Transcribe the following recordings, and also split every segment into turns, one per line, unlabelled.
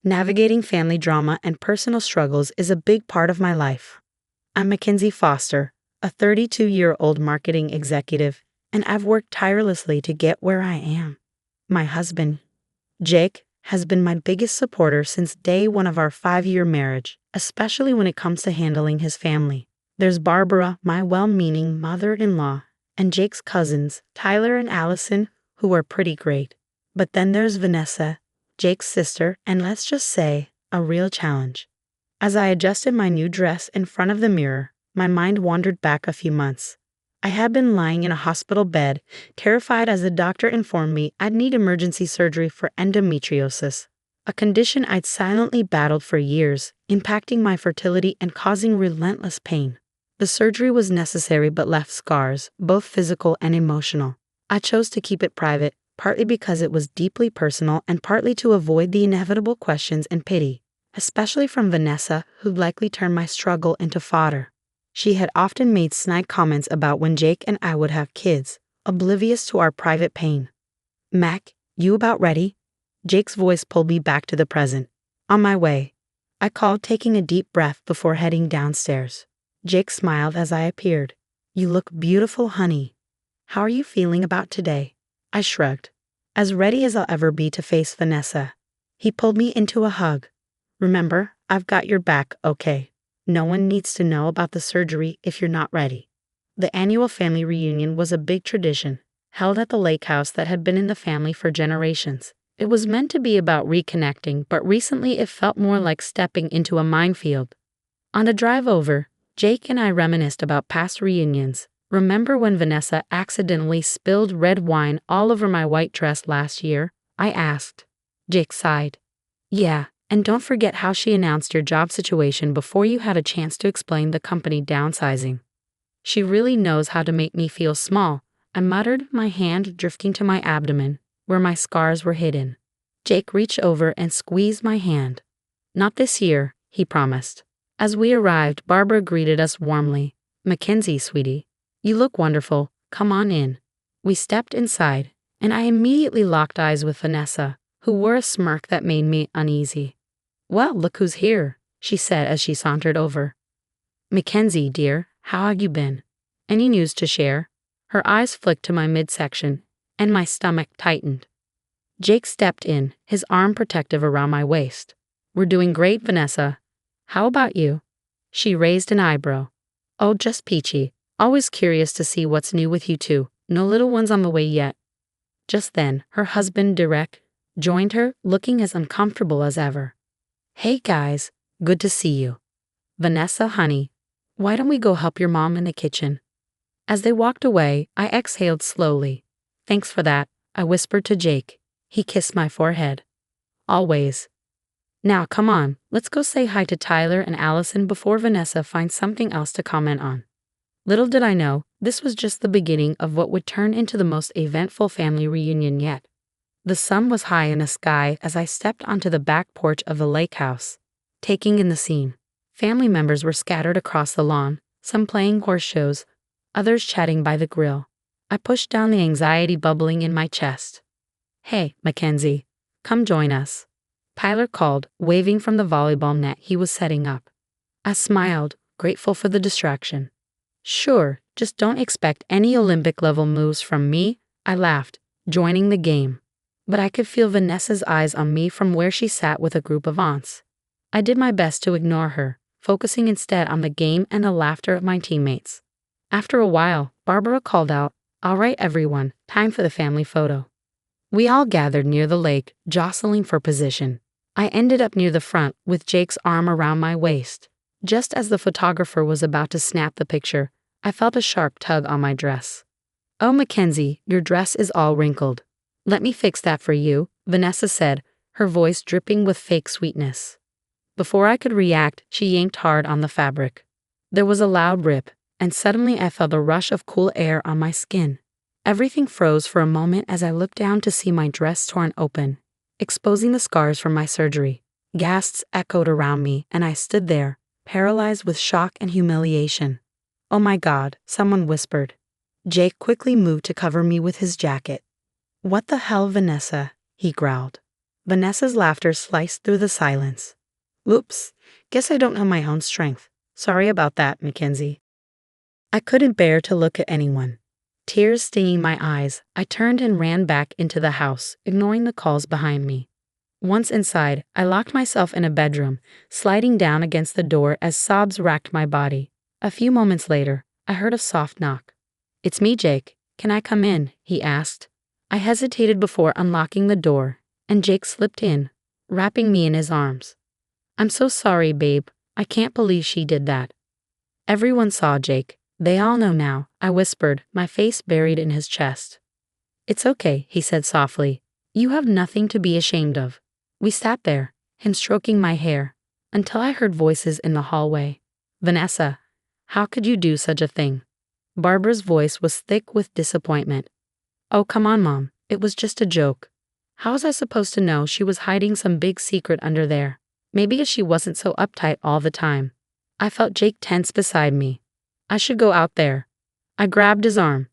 Navigating family drama and personal struggles is a big part of my life. I'm Mackenzie Foster, a 32-year-old marketing executive, and I've worked tirelessly to get where I am. My husband, Jake, has been my biggest supporter since day one of our 5-year marriage, especially when it comes to handling his family. There's Barbara, my well-meaning mother-in-law, and Jake's cousins, Tyler and Allison, who are pretty great. But then there's Vanessa, Jake's sister, and let's just say, a real challenge. As I adjusted my new dress in front of the mirror, my mind wandered back a few months. I had been lying in a hospital bed, terrified as the doctor informed me I'd need emergency surgery for endometriosis, a condition I'd silently battled for years, impacting my fertility and causing relentless pain. The surgery was necessary but left scars, both physical and emotional. I chose to keep it private, partly because it was deeply personal and partly to avoid the inevitable questions and pity, especially from Vanessa, who'd likely turn my struggle into fodder. She had often made snide comments about when Jake and I would have kids, oblivious to our private pain. "Mac, you about ready?" Jake's voice pulled me back to the present. "On my way," I called, taking a deep breath before heading downstairs. Jake smiled as I appeared. "You look beautiful, honey. How are you feeling about today?" I shrugged. "As ready as I'll ever be to face Vanessa." He pulled me into a hug. "Remember, I've got your back, okay? No one needs to know about the surgery if you're not ready." The annual family reunion was a big tradition, held at the lake house that had been in the family for generations. It was meant to be about reconnecting, but recently it felt more like stepping into a minefield. On the drive over, Jake and I reminisced about past reunions. "Remember when Vanessa accidentally spilled red wine all over my white dress last year?" I asked. Jake sighed. "Yeah, and don't forget how she announced your job situation before you had a chance to explain the company downsizing." "She really knows how to make me feel small," I muttered, my hand drifting to my abdomen, where my scars were hidden. Jake reached over and squeezed my hand. "Not this year," he promised. As we arrived, Barbara greeted us warmly. "Mackenzie, sweetie, you look wonderful. Come on in." We stepped inside, and I immediately locked eyes with Vanessa, who wore a smirk that made me uneasy. "Well, look who's here," she said as she sauntered over. "Mackenzie, dear, how have you been? Any news to share?" Her eyes flicked to my midsection, and my stomach tightened. Jake stepped in, his arm protective around my waist. "We're doing great, Vanessa. How about you?" She raised an eyebrow. "Oh, just peachy. Always curious to see what's new with you two. No little ones on the way yet." Just then, her husband, Derek, joined her, looking as uncomfortable as ever. "Hey guys, good to see you. Vanessa, honey, why don't we go help your mom in the kitchen?" As they walked away, I exhaled slowly. "Thanks for that," I whispered to Jake. He kissed my forehead. "Always. Now come on, let's go say hi to Tyler and Allison before Vanessa finds something else to comment on." Little did I know, this was just the beginning of what would turn into the most eventful family reunion yet. The sun was high in the sky as I stepped onto the back porch of the lake house, taking in the scene. Family members were scattered across the lawn, some playing horse shows, others chatting by the grill. I pushed down the anxiety bubbling in my chest. "Hey, Mackenzie, come join us," Tyler called, waving from the volleyball net he was setting up. I smiled, grateful for the distraction. "Sure, just don't expect any Olympic-level moves from me," I laughed, joining the game. But I could feel Vanessa's eyes on me from where she sat with a group of aunts. I did my best to ignore her, focusing instead on the game and the laughter of my teammates. After a while, Barbara called out, "All right, everyone, time for the family photo." We all gathered near the lake, jostling for position. I ended up near the front, with Jake's arm around my waist. Just as the photographer was about to snap the picture, I felt a sharp tug on my dress. "Oh, Mackenzie, your dress is all wrinkled. Let me fix that for you," Vanessa said, her voice dripping with fake sweetness. Before I could react, she yanked hard on the fabric. There was a loud rip, and suddenly I felt a rush of cool air on my skin. Everything froze for a moment as I looked down to see my dress torn open, exposing the scars from my surgery. Gasps echoed around me, and I stood there, paralyzed with shock and humiliation. "Oh my God," someone whispered. Jake quickly moved to cover me with his jacket. "What the hell, Vanessa?" he growled. Vanessa's laughter sliced through the silence. Oops, guess I don't know my own strength. Sorry about that, Mackenzie. I couldn't bear to look at anyone. Tears stinging my eyes, I turned and ran back into the house, ignoring the calls behind me. Once inside, I locked myself in a bedroom, sliding down against the door as sobs racked my body. A few moments later, I heard a soft knock. "It's me, Jake. Can I come in?" he asked. I hesitated before unlocking the door, and Jake slipped in, wrapping me in his arms. "I'm so sorry, babe. I can't believe she did that." Everyone saw Jake. "They all know now," I whispered, my face buried in his chest. "It's okay," he said softly. "You have nothing to be ashamed of." We sat there, him stroking my hair, until I heard voices in the hallway. "Vanessa, how could you do such a thing?" Barbara's voice was thick with disappointment. "Oh, come on, Mom. It was just a joke." How was I supposed to know she was hiding some big secret under there? Maybe if she wasn't so uptight all the time. I felt Jake tense beside me. "I should go out there." I grabbed his arm.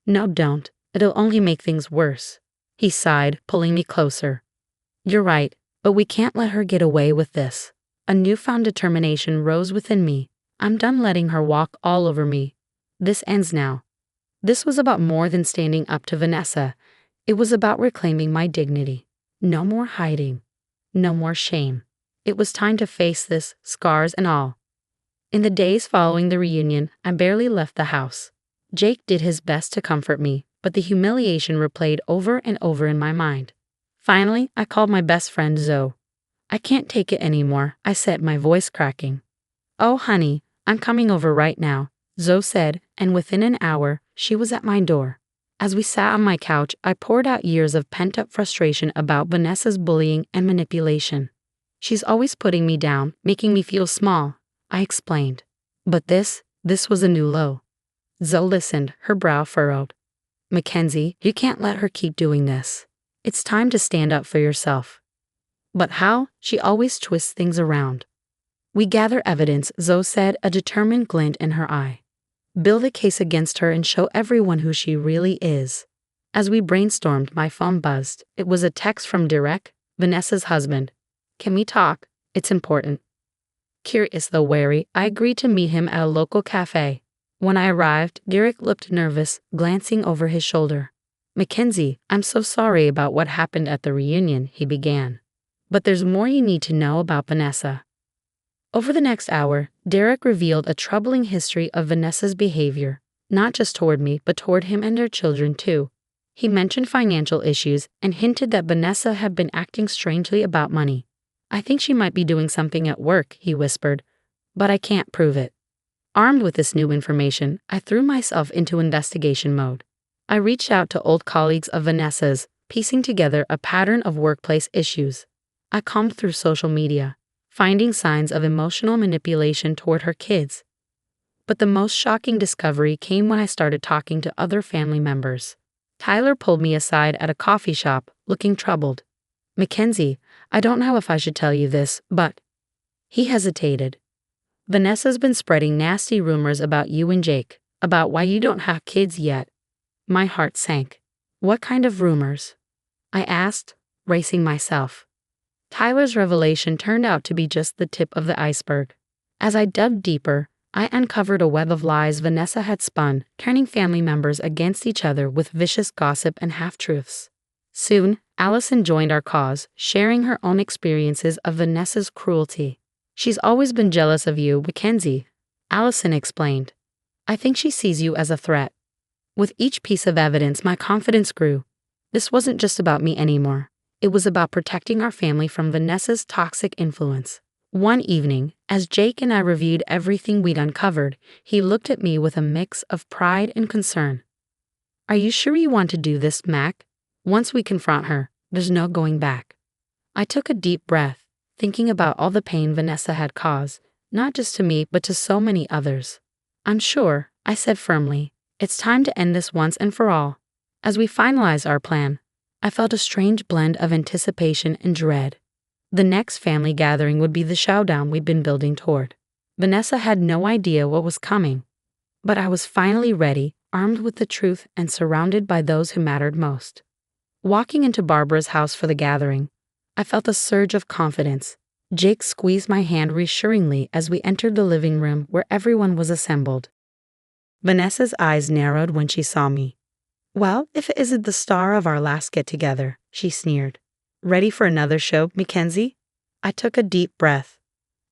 "No, don't. It'll only make things worse." He sighed, pulling me closer. "You're right, but we can't let her get away with this." A newfound determination rose within me. I'm done letting her walk all over me. This ends now. This was about more than standing up to Vanessa. It was about reclaiming my dignity. No more hiding. No more shame. It was time to face this, scars and all. In the days following the reunion, I barely left the house. Jake did his best to comfort me, but the humiliation replayed over and over in my mind. Finally, I called my best friend Zoe. "I can't take it anymore," I said, my voice cracking. "Oh, honey, I'm coming over right now," Zoe said, and within an hour, she was at my door. As we sat on my couch, I poured out years of pent-up frustration about Vanessa's bullying and manipulation. "She's always putting me down, making me feel small," I explained. But this was a new low. Zoe listened, her brow furrowed. "Mackenzie, you can't let her keep doing this. It's time to stand up for yourself." "But how?" She always twists things around. "We gather evidence," Zoe said, a determined glint in her eye. "Build a case against her and show everyone who she really is." As we brainstormed, my phone buzzed. It was a text from Derek, Vanessa's husband. "Can we talk? It's important." Curious though wary, I agreed to meet him at a local cafe. When I arrived, Derek looked nervous, glancing over his shoulder. "Mackenzie, I'm so sorry about what happened at the reunion," he began. "But there's more you need to know about Vanessa." Over the next hour, Derek revealed a troubling history of Vanessa's behavior, not just toward me, but toward him and their children too. He mentioned financial issues and hinted that Vanessa had been acting strangely about money. "I think she might be doing something at work," he whispered, "but I can't prove it." Armed with this new information, I threw myself into investigation mode. I reached out to old colleagues of Vanessa's, piecing together a pattern of workplace issues. I combed through social media, finding signs of emotional manipulation toward her kids. But the most shocking discovery came when I started talking to other family members. Tyler pulled me aside at a coffee shop, looking troubled. "Mackenzie, I don't know if I should tell you this, but..." He hesitated. "Vanessa's been spreading nasty rumors about you and Jake, about why you don't have kids yet." My heart sank. "What kind of rumors?" I asked, bracing myself. Tyler's revelation turned out to be just the tip of the iceberg. As I dug deeper, I uncovered a web of lies Vanessa had spun, turning family members against each other with vicious gossip and half-truths. Soon, Allison joined our cause, sharing her own experiences of Vanessa's cruelty. "She's always been jealous of you, Mackenzie," Allison explained. "I think she sees you as a threat." With each piece of evidence, my confidence grew. This wasn't just about me anymore. It was about protecting our family from Vanessa's toxic influence. One evening, as Jake and I reviewed everything we'd uncovered, he looked at me with a mix of pride and concern. "Are you sure you want to do this, Mac? Once we confront her, there's no going back." I took a deep breath, thinking about all the pain Vanessa had caused, not just to me but to so many others. "I'm sure," I said firmly. "It's time to end this once and for all." As we finalized our plan, I felt a strange blend of anticipation and dread. The next family gathering would be the showdown we'd been building toward. Vanessa had no idea what was coming, but I was finally ready, armed with the truth and surrounded by those who mattered most. Walking into Barbara's house for the gathering, I felt a surge of confidence. Jake squeezed my hand reassuringly as we entered the living room where everyone was assembled. Vanessa's eyes narrowed when she saw me. "Well, if it isn't the star of our last get-together," she sneered. "Ready for another show, Mackenzie?" I took a deep breath.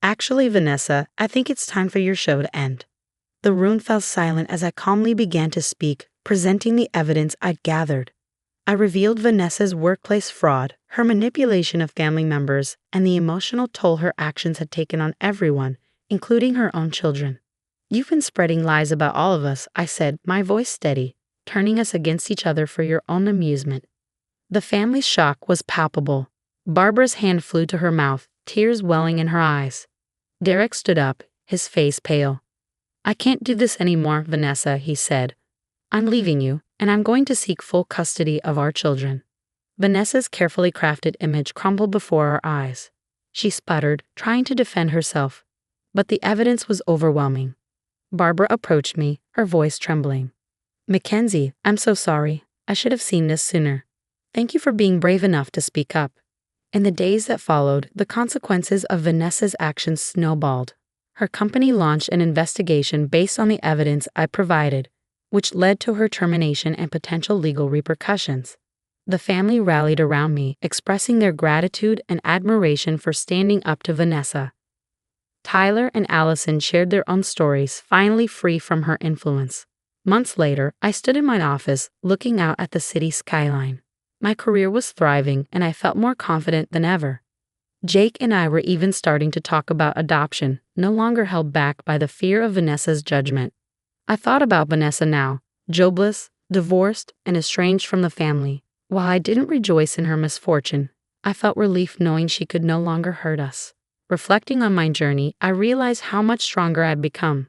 "Actually, Vanessa, I think it's time for your show to end." The room fell silent as I calmly began to speak, presenting the evidence I'd gathered. I revealed Vanessa's workplace fraud, her manipulation of family members, and the emotional toll her actions had taken on everyone, including her own children. "You've been spreading lies about all of us," I said, my voice steady, "turning us against each other for your own amusement." The family's shock was palpable. Barbara's hand flew to her mouth, tears welling in her eyes. Derek stood up, his face pale. "I can't do this anymore, Vanessa," he said. "I'm leaving you, and I'm going to seek full custody of our children." Vanessa's carefully crafted image crumbled before our eyes. She sputtered, trying to defend herself, but the evidence was overwhelming. Barbara approached me, her voice trembling. "Mackenzie, I'm so sorry. I should have seen this sooner. Thank you for being brave enough to speak up." In the days that followed, the consequences of Vanessa's actions snowballed. Her company launched an investigation based on the evidence I provided, which led to her termination and potential legal repercussions. The family rallied around me, expressing their gratitude and admiration for standing up to Vanessa. Tyler and Allison shared their own stories, finally free from her influence. Months later, I stood in my office, looking out at the city skyline. My career was thriving, and I felt more confident than ever. Jake and I were even starting to talk about adoption, no longer held back by the fear of Vanessa's judgment. I thought about Vanessa now, jobless, divorced, and estranged from the family. While I didn't rejoice in her misfortune, I felt relief knowing she could no longer hurt us. Reflecting on my journey, I realized how much stronger I'd become.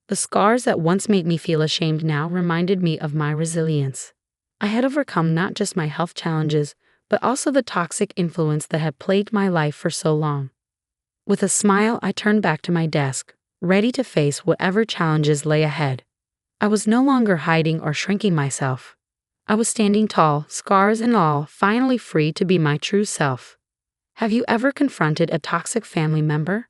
The scars that once made me feel ashamed now reminded me of my resilience. I had overcome not just my health challenges, but also the toxic influence that had plagued my life for so long. With a smile, I turned back to my desk, ready to face whatever challenges lay ahead. I was no longer hiding or shrinking myself. I was standing tall, scars and all, finally free to be my true self. Have you ever confronted a toxic family member?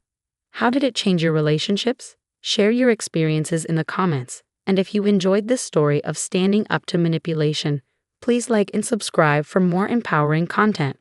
How did it change your relationships? Share your experiences in the comments. And if you enjoyed this story of standing up to manipulation, please like and subscribe for more empowering content.